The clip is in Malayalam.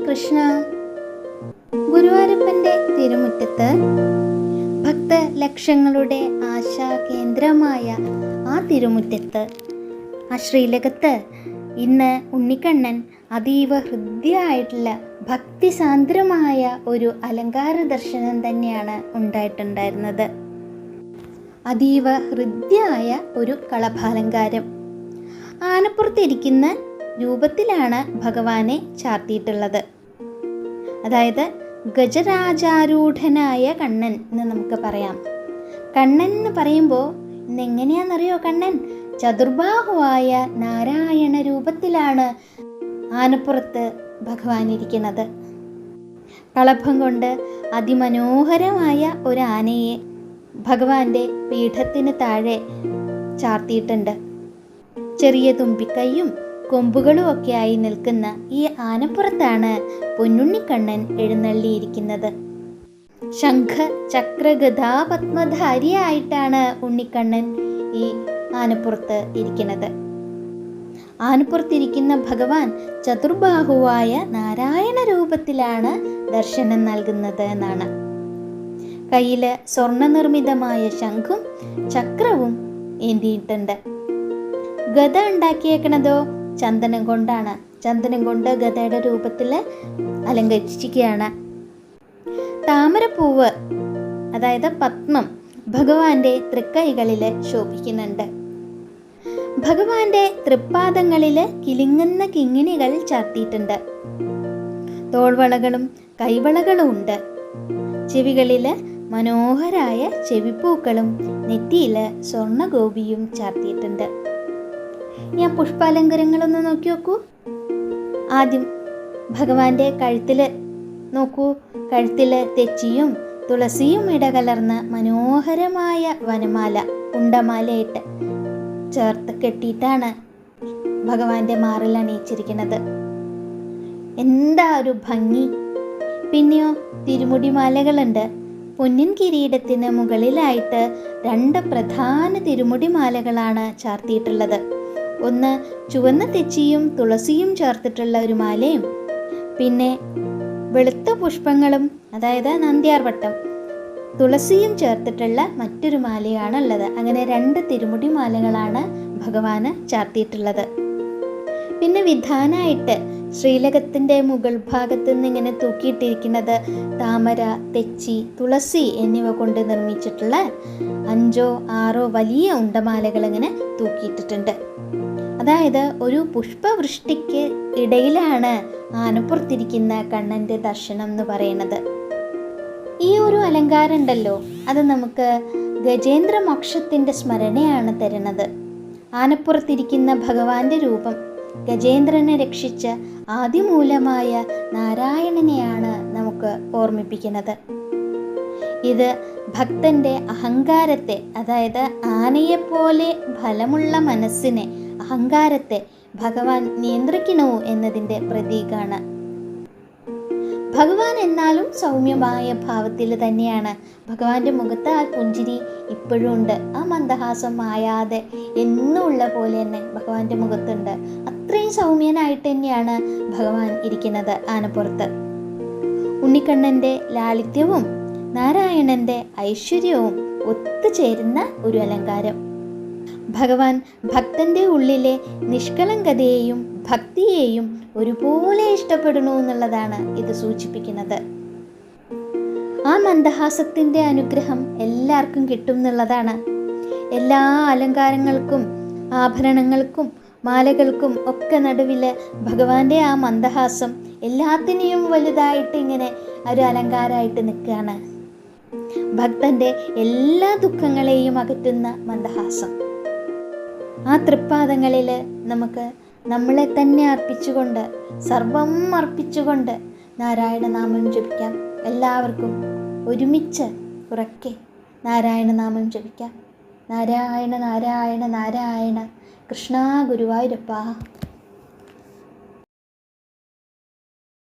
കൃഷ്ണ. ഗുരുവായൂരപ്പൻ്റെ തിരുമുറ്റത്ത് ഭക്തലക്ഷങ്ങളുടെ ആശാകേന്ദ്രമായ ആ തിരുമുറ്റത്ത്, ആ ശ്രീലകത്ത് ഇന്ന് ഉണ്ണിക്കണ്ണൻ അതീവ ഹൃദ്യമായിട്ടുള്ള ഭക്തിസാന്ദ്രമായ ഒരു അലങ്കാര ദർശനം തന്നെയാണ് ഉണ്ടായിട്ടുണ്ടായിരുന്നത്. അതീവ ഹൃദ്യമായ ഒരു കളഭാലങ്കാരം. ആനപ്പുറത്തിരിക്കുന്ന രൂപത്തിലാണ് ഭഗവാനെ ചാർത്തിയിട്ടുള്ളത്. അതായത് ഗജരാജാരൂഢനായ കണ്ണൻ എന്ന് നമുക്ക് പറയാം. കണ്ണൻ എന്ന് പറയുമ്പോൾ ഇന്നെങ്ങനെയാണെന്നറിയോ? കണ്ണൻ ചതുർബാഹുവായ നാരായണ രൂപത്തിലാണ് ആനപ്പുറത്ത് ഭഗവാൻ ഇരിക്കുന്നത്. കളഭം കൊണ്ട് അതിമനോഹരമായ ഒരു ആനയെ ഭഗവാന്റെ പീഠത്തിന് താഴെ ചാർത്തിയിട്ടുണ്ട്. ചെറിയ തുമ്പിക്കൈയും കൊമ്പുകളും ഒക്കെയായി നിൽക്കുന്ന ഈ ആനപ്പുറത്താണ് പൊന്നുണ്ണിക്കണ്ണൻ എഴുന്നള്ളിയിരിക്കുന്നത്. ശംഖ ചക്ര ഗദാ പത്മധാരിയായിട്ടാണ് ഉണ്ണിക്കണ്ണൻ ഈ ആനപ്പുറത്ത് ഇരിക്കുന്നത്. ആനപ്പുറത്തിരിക്കുന്ന ഭഗവാൻ ചതുർബാഹുവായ നാരായണ രൂപത്തിലാണ് ദർശനം നൽകുന്നത് എന്നാണ്. കയ്യിൽ സ്വർണ്ണനിർമ്മിതമായ ശംഖും ചക്രവും ഏന്തിയിട്ടുണ്ട്. ഗദ ഉണ്ടാക്കിയേക്കണതോ ചന്ദനം കൊണ്ടാണ്. ചന്ദനം കൊണ്ട് ഗദയുടെ രൂപത്തിൽ അലങ്കരിച്ചിരിക്കുകയാണ്. താമരപ്പൂവ്, അതായത് പത്മം, ഭഗവാന്റെ തൃക്കൈകളിൽ ശോഭിക്കുന്നുണ്ട്. ഭഗവാന്റെ തൃപ്പാദങ്ങളിൽ കിലുങ്ങുന്ന കിങ്ങിണികൾ ചാർത്തിയിട്ടുണ്ട്. തോൾവളകളും കൈവളകളും ഉണ്ട്. ചെവികളിൽ മനോഹരായ ചെവിപ്പൂക്കളും നെറ്റിയിൽ സ്വർണ്ണഗോപിയും ചാർത്തിയിട്ടുണ്ട്. ഞാൻ പുഷ്പാലങ്കാരങ്ങളൊന്ന് നോക്കി നോക്കൂ. ആദ്യം ഭഗവാന്റെ കഴുത്തിൽ നോക്കൂ. കഴുത്തിൽ തെച്ചിയും തുളസിയും ഇടകലർന്ന മനോഹരമായ വനമാല ഉണ്ടമാലയിട്ട് ചേർത്ത് കെട്ടിയിട്ടാണ് ഭഗവാന്റെ മാറിൽ അണിയിച്ചിരിക്കുന്നത്. എന്താ ഒരു ഭംഗി! പിന്നെയോ തിരുമുടിമാലകളുണ്ട്. പൊന്നിൻ കിരീടത്തിന് മുകളിലായിട്ട് 2 പ്രധാന തിരുമുടിമാലകളാണ് ചാർത്തിയിട്ടുള്ളത്. ഒന്ന് ചുവന്ന തെച്ചിയും തുളസിയും ചേർത്തിട്ടുള്ള ഒരു മാലയും, പിന്നെ വെളുത്ത പുഷ്പങ്ങളും, അതായത് നന്ദ്യാർവട്ടം, തുളസിയും ചേർത്തിട്ടുള്ള മറ്റൊരു മാലയാണുള്ളത്. അങ്ങനെ 2 തിരുമുടി മാലകളാണ് ഭഗവാന് ചാർത്തിയിട്ടുള്ളത്. പിന്നെ വിധാനായിട്ട് ശ്രീലകത്തിൻ്റെ മുകൾ ഭാഗത്ത് നിന്ന് ഇങ്ങനെ തൂക്കിയിട്ടിരിക്കുന്നത് താമര, തെച്ചി, തുളസി എന്നിവ കൊണ്ട് നിർമ്മിച്ചിട്ടുള്ള 5 6 വലിയ ഉണ്ടമാലകൾ ഇങ്ങനെ തൂക്കിയിട്ടിട്ടുണ്ട്. അതായത് ഒരു പുഷ്പവൃഷ്ടിക്ക് ഇടയിലാണ് ആനപ്പുറത്തിരിക്കുന്ന കണ്ണൻ്റെ ദർശനം എന്ന് പറയുന്നത്. ഈ ഒരു അലങ്കാരം ഉണ്ടല്ലോ, അത് നമുക്ക് ഗജേന്ദ്ര മോക്ഷത്തിൻ്റെ സ്മരണയാണ് തരുന്നത്. ആനപ്പുറത്തിരിക്കുന്ന ഭഗവാന്റെ രൂപം ഗജേന്ദ്രനെ രക്ഷിച്ച ആദിമൂലമായ നാരായണനെയാണ് നമുക്ക് ഓർമ്മിപ്പിക്കുന്നത്. ഇത് ഭക്തൻ്റെ അഹങ്കാരത്തെ, അതായത് ആനയെപ്പോലെ ഫലമുള്ള മനസ്സിനെ, അഹങ്കാരത്തെ ഭഗവാൻ നിയന്ത്രിക്കണു എന്നതിൻ്റെ പ്രതീകമാണ്. ഭഗവാൻ എന്നാലും സൗമ്യമായ ഭാവത്തിൽ തന്നെയാണ്. ഭഗവാന്റെ മുഖത്ത് ആ പുഞ്ചിരി ഇപ്പോഴും ഉണ്ട്. ആ മന്ദഹാസം മായാതെ എന്നുള്ള പോലെ തന്നെ ഭഗവാന്റെ മുഖത്തുണ്ട്. അത്രയും സൗമ്യനായിട്ട് തന്നെയാണ് ഭഗവാൻ ഇരിക്കുന്നത് ആനപ്പുറത്ത്. ഉണ്ണിക്കണ്ണൻ്റെ ലാളിത്യവും നാരായണൻ്റെ ഐശ്വര്യവും ഒത്തുചേരുന്ന ഒരു അലങ്കാരം. ഭഗവാൻ ഭക്തൻ്റെ ഉള്ളിലെ നിഷ്കളങ്കതയെയും ഭക്തിയെയും ഒരുപോലെ ഇഷ്ടപ്പെടുന്നു എന്നുള്ളതാണ് ഇത് സൂചിപ്പിക്കുന്നത്. ആ മന്ദഹാസത്തിൻ്റെ അനുഗ്രഹം എല്ലാവർക്കും കിട്ടും എന്നുള്ളതാണ്. എല്ലാ അലങ്കാരങ്ങൾക്കും ആഭരണങ്ങൾക്കും മാലകൾക്കും ഒക്കെ നടുവിൽ ഭഗവാന്റെ ആ മന്ദഹാസം എല്ലാത്തിനെയും വലുതായിട്ട് ഇങ്ങനെ ഒരു അലങ്കാരമായിട്ട് നിൽക്കുകയാണ്. ഭക്തൻ്റെ എല്ലാ ദുഃഖങ്ങളെയും അകറ്റുന്ന മന്ദഹാസം. ആ തൃപ്പാദങ്ങളിൽ നമുക്ക് നമ്മളെ തന്നെ അർപ്പിച്ചുകൊണ്ട്, സർവം അർപ്പിച്ചുകൊണ്ട് നാരായണ നാമം ജപിക്കാം. എല്ലാവർക്കും ഒരുമിച്ച് ഉറക്കെ നാരായണ നാമം ജപിക്കാം. നാരായണ നാരായണ നാരായണ. കൃഷ്ണ ഗുരുവായൂരപ്പ.